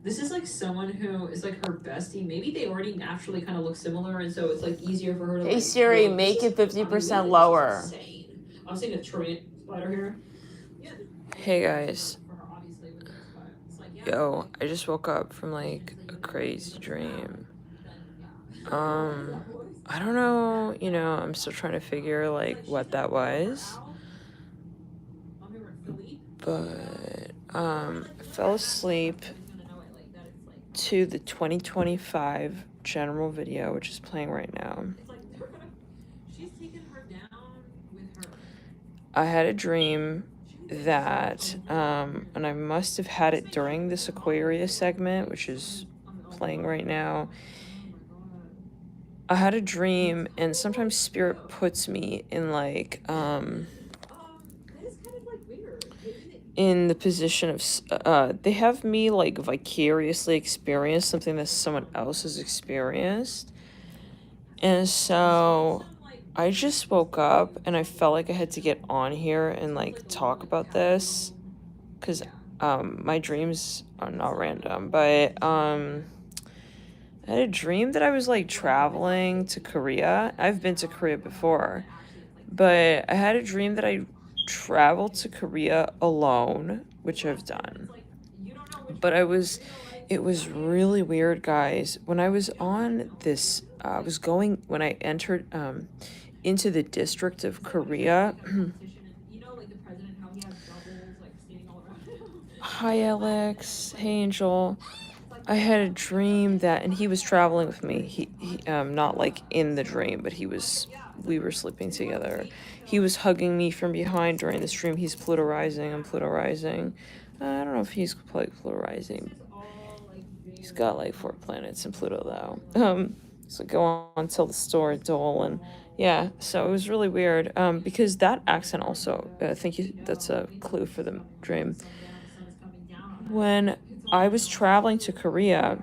This is like someone who is like her bestie. Maybe they already naturally kind of look similar, and so it's like easier for her to Hey like Siri, go like, this make is it 50% unmuted, which is lower. insane. I'm seeing a tornado spider here. Hey guys. Yo, I just woke up from like a crazy dream. I don't know, I'm still trying to figure like what that was. But I fell asleep to the 2025 general video, which is playing right now. I had a dream that, and I must have had it during this Aquarius segment, which is playing right now. I had a dream, and sometimes spirit puts me in like, in the position of, they have me like vicariously experience something that someone else has experienced. And so I just woke up and I felt like I had to get on here and like talk about this because my dreams are not random, but I had a dream that I was like traveling to Korea. I've been to Korea before, but I had a dream that I traveled to Korea alone, which I've done. But it was really weird, guys. When I was on this, when I entered into the district of Korea. Hi, Alex. Hey, Angel. I had a dream that, and he was traveling with me. He not like in the dream, but we were sleeping together. He was hugging me from behind during this dream. He's Pluto rising. I'm Pluto rising. I don't know if he's like Pluto rising. He's got like 4 planets in Pluto though. So go on till the store dull, and yeah, so it was really weird. Because that accent also, that's a clue for the dream. When I was traveling to Korea,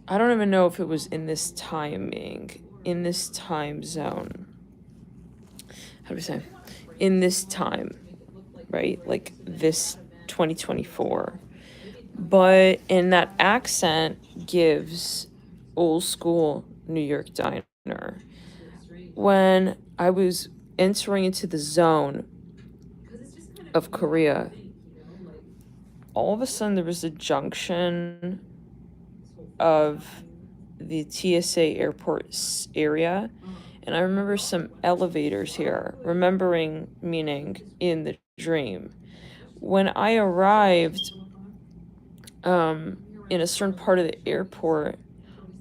I don't even know if it was in this time zone. How do we say? In this time, right? Like this 2024. But in that accent gives old school New York diner. When I was entering into the zone of Korea, all of a sudden there was a junction of the TSA airport area, and I remember some elevators here, remembering meaning in the dream. When I arrived in a certain part of the airport,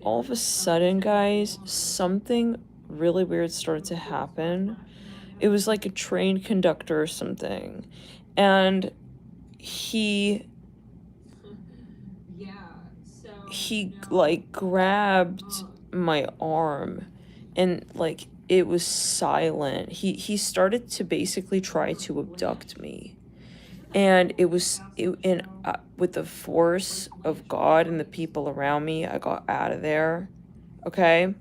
all of a sudden, guys, something really weird started to happen. It was like a train conductor or something, and he like grabbed my arm, and like it was silent. He started to basically try to abduct me, and with the force of God and the people around me, I got out of there. Okay,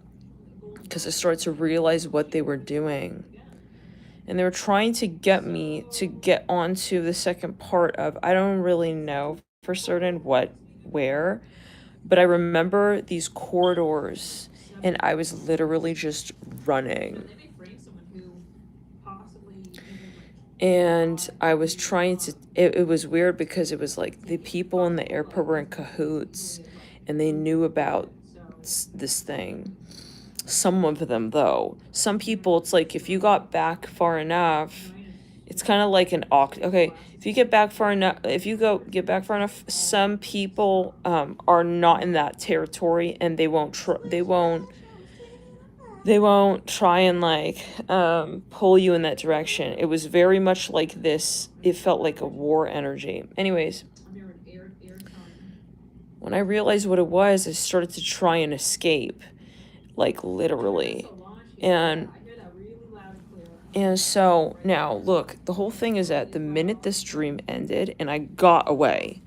because I started to realize what they were doing. And they were trying to get me to get onto the second part of, I don't really know for certain where, but I remember these corridors, and I was literally just running. And I was trying to, it was weird because it was like the people in the airport were in cahoots and they knew about this thing. Some of them, though. Some people, it's like if you got back far enough, it's kind of like okay, if you get back far enough, some people are not in that territory, and they won't try and like pull you in that direction. It was very much like this. It felt like a war energy. Anyways, when I realized what it was, I started to try and escape, like literally. And so now look, the whole thing is that the minute this dream ended and I got away,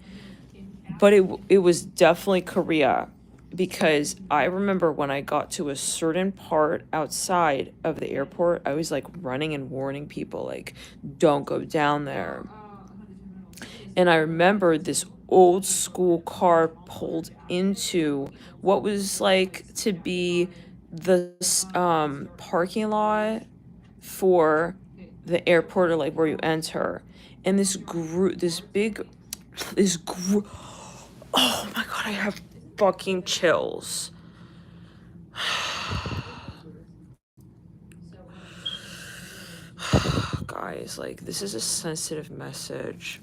but it was definitely Korea, because I remember when I got to a certain part outside of the airport, I was like running and warning people like, don't go down there. And I remember this old school car pulled into what was like to be the parking lot for the airport, or like where you enter, and this group. Oh my god, I have fucking chills. Guys, like, this is a sensitive message.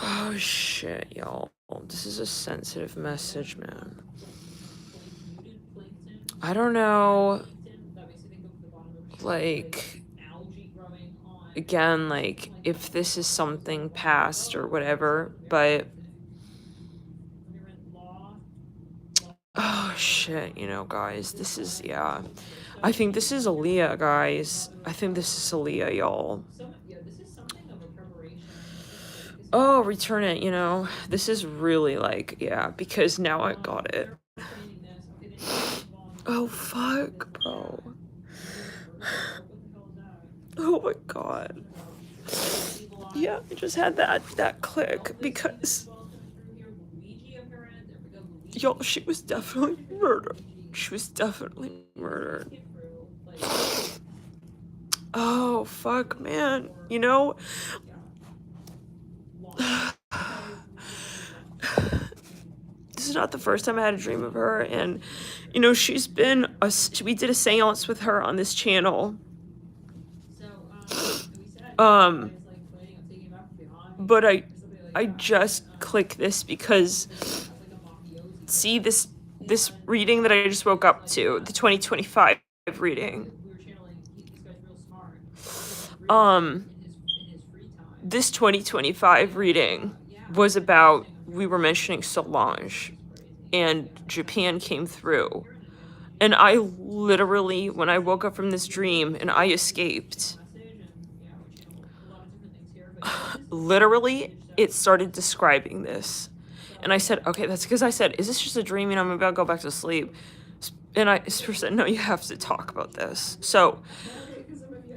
Oh shit, y'all. This is a sensitive message, man. I don't know, like, again, like, if this is something past or whatever, but oh shit, you know, guys, this is, yeah, I think this is AALIYAH, guys. I think this is AALIYAH, y'all. Oh, return it, you know, this is really like, yeah, because now I got it. Oh fuck, bro. Oh my god. Yeah, I just had that click because y'all, she was definitely murdered. She was definitely murdered. Oh fuck, man. You know, this is not the first time I had a dream of her, and you know, we did a seance with her on this channel. But I just click this because, see, this reading that I just woke up to, the 2025 reading. This 2025 reading was about, we were mentioning Solange, and Japan came through. And I literally, when I woke up from this dream and I escaped, literally, it started describing this. And I said, okay, that's because I said, is this just a dream and I'm about to go back to sleep? And I said, no, you have to talk about this. So,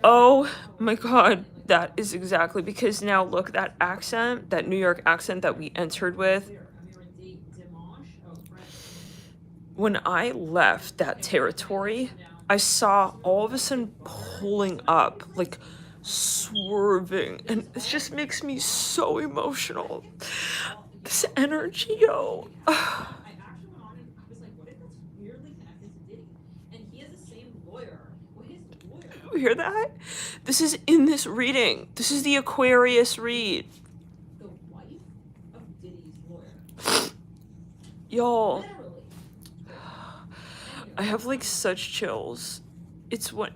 oh my god, that is exactly, because now look, that accent, that New York accent that we entered with, when I left that territory, I saw all of a sudden pulling up, like swerving, and it just makes me so emotional. This energy, yo. You hear that? This is in this reading. This is the Aquarius read. Y'all, I have like such chills. It's what.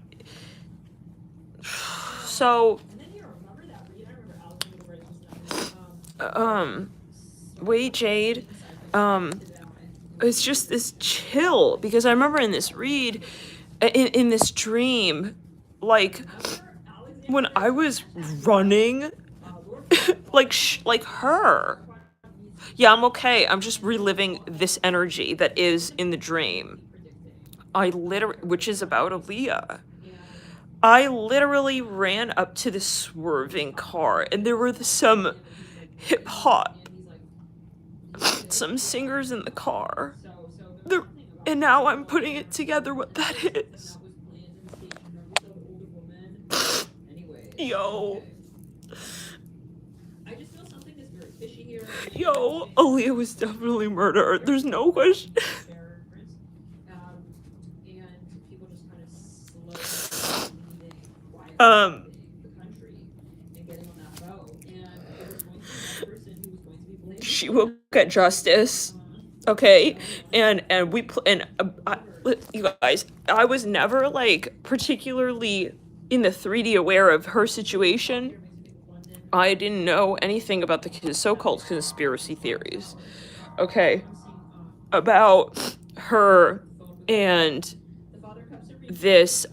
So, wait, Jade, it's just this chill, because I remember in this read, in this dream, like, when I was running, like her. Yeah, I'm okay. I'm just reliving this energy that is in the dream. Which is about Aaliyah. I literally ran up to the swerving car, and there were some hip hop, some singers in the car. And now I'm putting it together what that is. Yo. Yo, Aaliyah was definitely murdered. There's no question. She will get justice, okay? And you guys, I was never like particularly in the 3D aware of her situation. I didn't know anything about the so-called conspiracy theories, okay, about her and this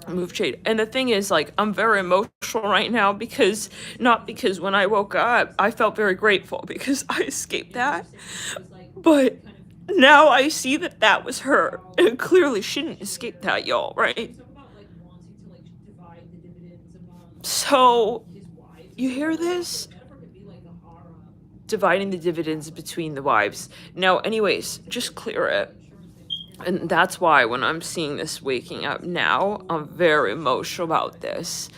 move Jade. And the thing is, like, I'm very emotional right now because, not because when I woke up I felt very grateful because I escaped that, but now I see that that was her, and clearly she didn't escape that, y'all, right? So, you hear this? dividing the dividends between the wives. Now, anyways, just clear it. And that's why when I'm seeing this waking up now, I'm very emotional about this.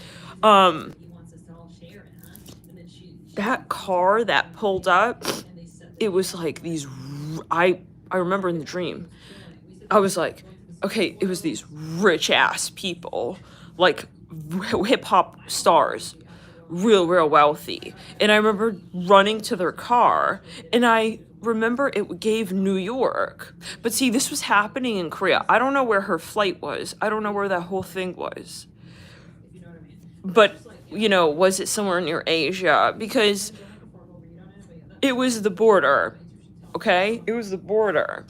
That car that pulled up, it was like these, I remember in the dream, I was like, okay, it was these rich ass people, like hip hop stars, real wealthy. And I remember running to their car, and I remember it gave New York. But see, this was happening in Korea. I don't know where her flight was. I don't know where that whole thing was. But, you know, was it somewhere near Asia? Because it was the border, okay? It was the border.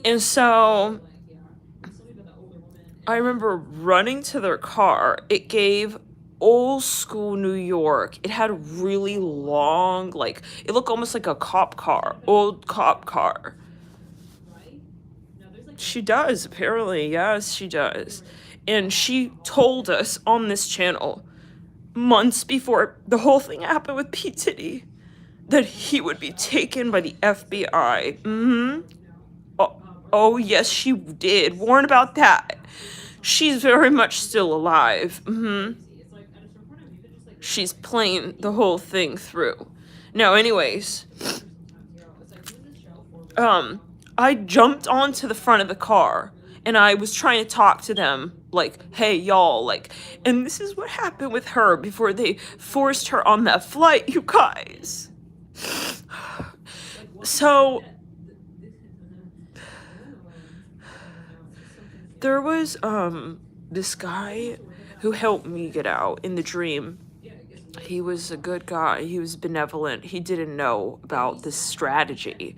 And so I remember running to their car. It gave old school New York. It had really long, like, it looked almost like a cop car, old cop car. She does, apparently. Yes, she does. And she told us on this channel, months before the whole thing happened with P. Diddy, that he would be taken by the FBI. Oh, yes, she did. Warn about that. She's very much still alive. She's playing the whole thing through. Now, anyways, I jumped onto the front of the car, and I was trying to talk to them, like, hey, y'all, like, and this is what happened with her before they forced her on that flight, you guys. So there was this guy who helped me get out in the dream. He was a good guy. He was benevolent. He didn't know about this strategy.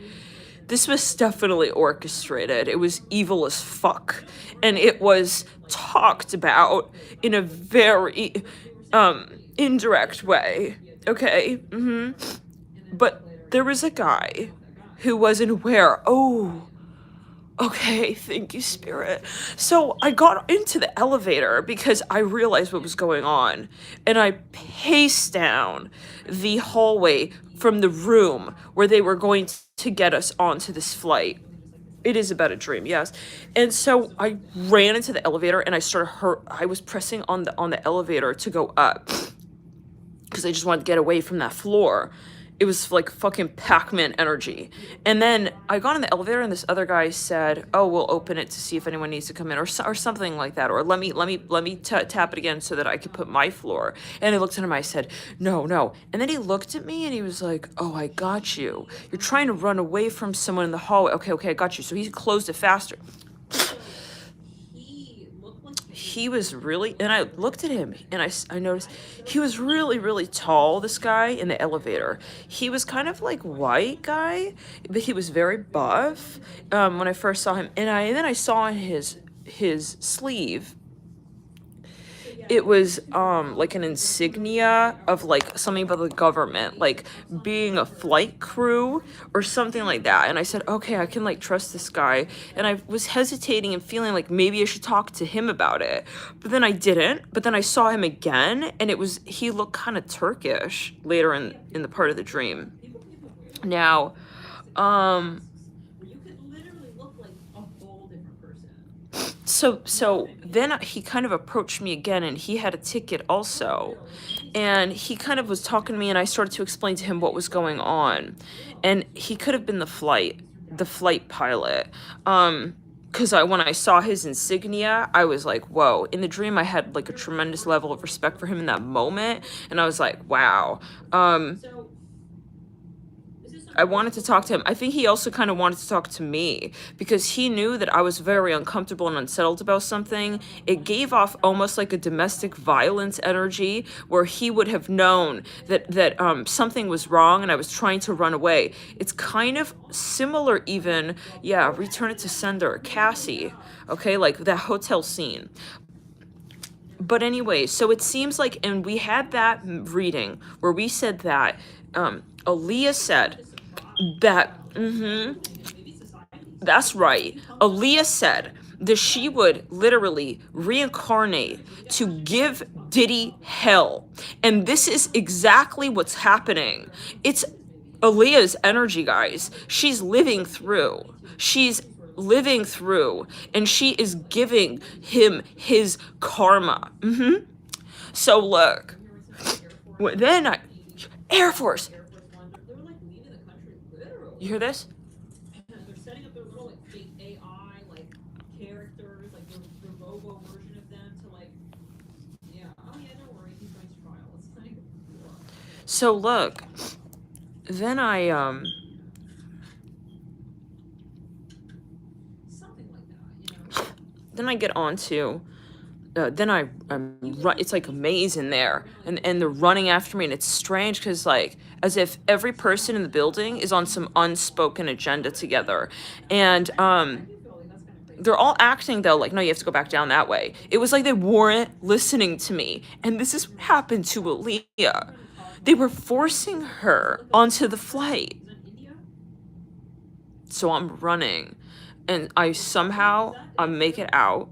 This was definitely orchestrated. It was evil as fuck. And it was talked about in a very indirect way. Okay? But there was a guy who wasn't aware. Oh, okay, thank you, Spirit. So I got into the elevator because I realized what was going on. And I paced down the hallway from the room where they were going to get us onto this flight. It is about a dream, yes. And so I ran into the elevator, and I was pressing on the elevator to go up because I just wanted to get away from that floor. It was like fucking Pac-Man energy. And then I got in the elevator, and this other guy said, oh, we'll open it to see if anyone needs to come in, or something like that. Or let me tap it again so that I could put my floor. And I looked at him, I said, no. And then he looked at me, and he was like, oh, I got you. You're trying to run away from someone in the hallway. Okay, I got you. So he closed it faster. He was really, and I looked at him, and I noticed he was really, really tall, this guy in the elevator. He was kind of like white guy, but he was very buff when I first saw him. And then I saw on his sleeve, it was like an insignia of like something about the government, like being a flight crew or something like that. And I said, okay, I can like trust this guy. And I was hesitating and feeling like maybe I should talk to him about it, but then I didn't. But then I saw him again, and he looked kind of Turkish later in the part of the dream. Now So then he kind of approached me again, and he had a ticket also. And he kind of was talking to me, and I started to explain to him what was going on. And he could have been the flight pilot. Because when I saw his insignia, I was like, whoa. In the dream, I had like a tremendous level of respect for him in that moment. And I was like, wow. I wanted to talk to him. I think he also kind of wanted to talk to me because he knew that I was very uncomfortable and unsettled about something. It gave off almost like a domestic violence energy where he would have known that something was wrong and I was trying to run away. It's kind of similar even, yeah, Return It to Sender, Cassie, okay, like that hotel scene. But anyway, so it seems like, and we had that reading where we said that Aaliyah said that, that's right. Aaliyah said that she would literally reincarnate to give Diddy hell. And this is exactly what's happening. It's Aaliyah's energy, guys. She's living through. She's living through, and she is giving him his karma. So look, then Air Force. You hear this? They're setting up their little like fake AI like characters, like the robo version of them to like, yeah, oh yeah, don't worry, he's going to trial. It's like, so look, then I something like that, you know. then I get on to then I'm it's like a maze in there, and they're running after me, and it's strange because like as if every person in the building is on some unspoken agenda together, and they're all acting though like, no, you have to go back down that way. It was like they weren't listening to me, and this is what happened to Aaliyah. They were forcing her onto the flight. So I'm running, and I make it out.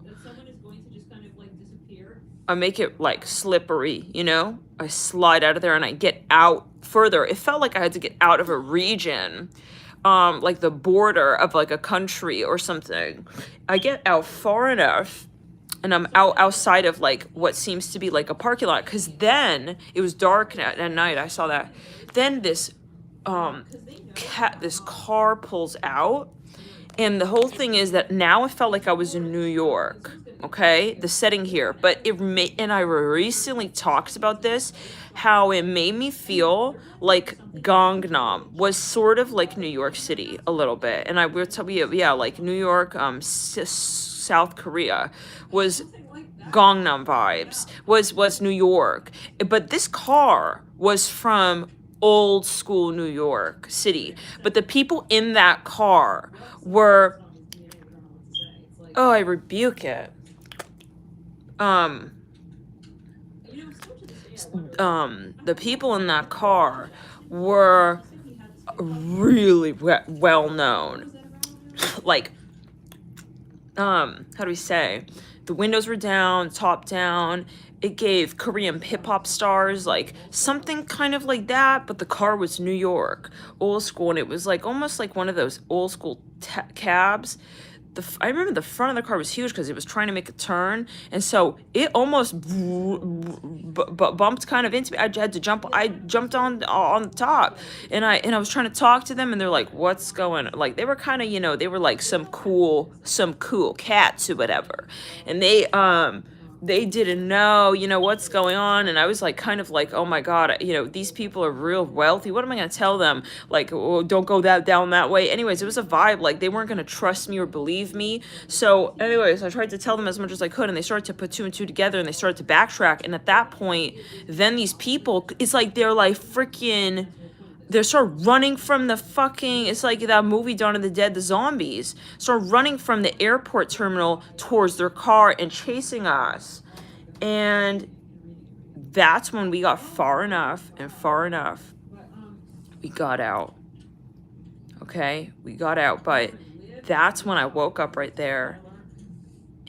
I make it like slippery, you know? I slide out of there and I get out further. It felt like I had to get out of a region, like the border of like a country or something. I get out far enough and I'm outside of like what seems to be like a parking lot, because then it was dark at night. I saw that. Then this car pulls out, and the whole thing is that now I felt like I was in New York. Okay, the setting here, but and I recently talked about this, how it made me feel like Gangnam was sort of like New York City a little bit, and I will tell you, yeah, like New York, South Korea was Gangnam vibes, was New York, but this car was from old school New York City, but the people in that car were, oh, I rebuke it. The people in that car were really well known. Like, how do we say? The windows were down, top down. It gave Korean hip hop stars, like something kind of like that, but the car was New York, old school, and it was like almost like one of those old school cabs. I remember the front of the car was huge because it was trying to make a turn, and so it almost bumped kind of into me. I had to jump. I jumped on the top, and I was trying to talk to them, and they're like, "What's going?" Like they were kind of, you know, they were like some cool cats or whatever, and they didn't know, you know, what's going on. And I was like, kind of like, oh my God, you know, these people are real wealthy. What am I going to tell them? Like, oh, don't go down that way. Anyways, it was a vibe. Like they weren't going to trust me or believe me. So anyways, I tried to tell them as much as I could, and they started to put two and two together, and they started to backtrack. And at that point, then these people, it's like, they're like freaking, they start running from the fucking, it's like that movie Dawn of the Dead, the zombies start running from the airport terminal towards their car and chasing us. And that's when we got far enough, we got out. Okay, we got out, but that's when I woke up right there,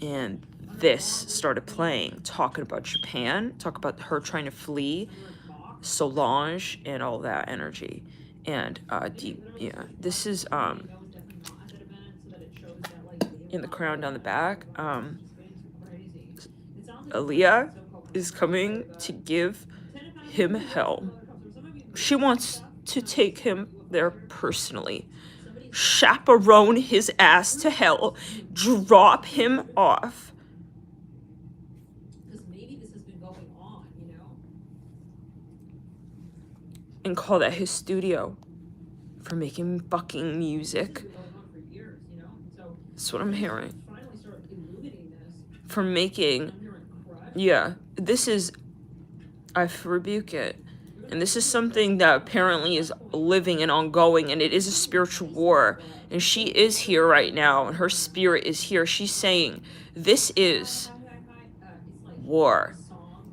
and this started playing, talking about Japan, talk about her trying to flee, Solange, and all that energy. And this is in the crown down the back. Aaliyah is coming to give him hell. She wants to take him there personally, chaperone his ass to hell, drop him off. And call that his studio for making fucking music. That's what I'm hearing. For making, yeah, this is, I rebuke it. And this is something that apparently is living and ongoing, and it is a spiritual war. And she is here right now, and her spirit is here. She's saying, this is war.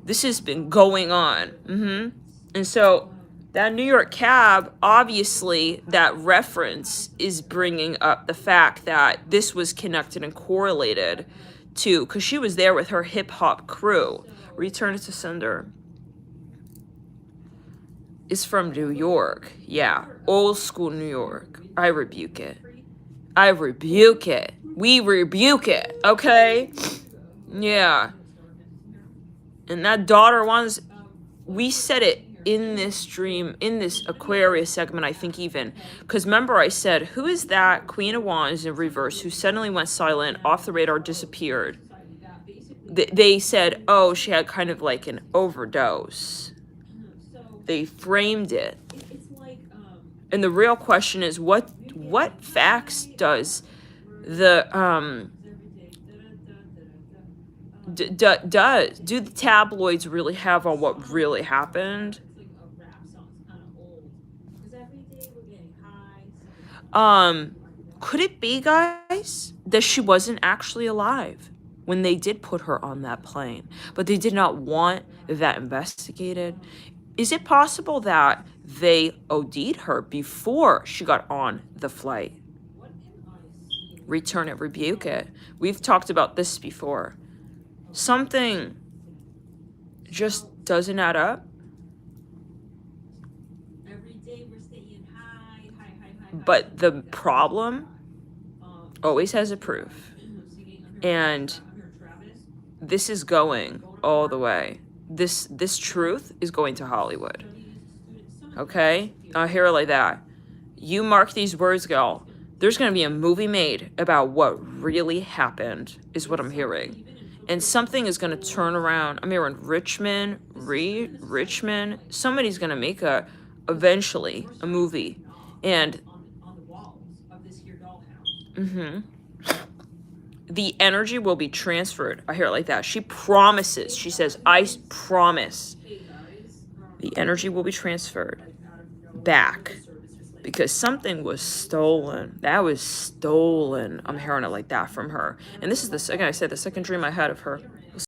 This has been going on. And so That New York cab, obviously, that reference is bringing up the fact that this was connected and correlated to, because she was there with her hip hop crew. Return to Sender is from New York. Yeah, old school New York. I rebuke it. I rebuke it. We rebuke it, okay? Yeah. And that daughter wants, we said it in this stream, in this Aquarius segment, I think even. Because remember I said, who is that Queen of Wands in reverse who suddenly went silent, off the radar, disappeared? They said, oh, she had kind of like an overdose. They framed it. And the real question is, what facts does the do the tabloids really have on what really happened? Could it be, guys, that she wasn't actually alive when they did put her on that plane, but they did not want that investigated? Is it possible that they OD'd her before she got on the flight? Return it, rebuke it. We've talked about this before. Something just doesn't add up. But the problem always has a proof. And this is going all the way. This truth is going to Hollywood. Okay? I hear it like that. You mark these words, girl. There's going to be a movie made about what really happened, is what I'm hearing. And something is going to turn around. I'm hearing Richmond. Somebody's going to make eventually a movie. And the energy will be transferred. I hear it like that. She promises. She says, I promise. The energy will be transferred back. Because something was stolen. That was stolen. I'm hearing it like that from her. And this is the second, I said, the second dream I had of her.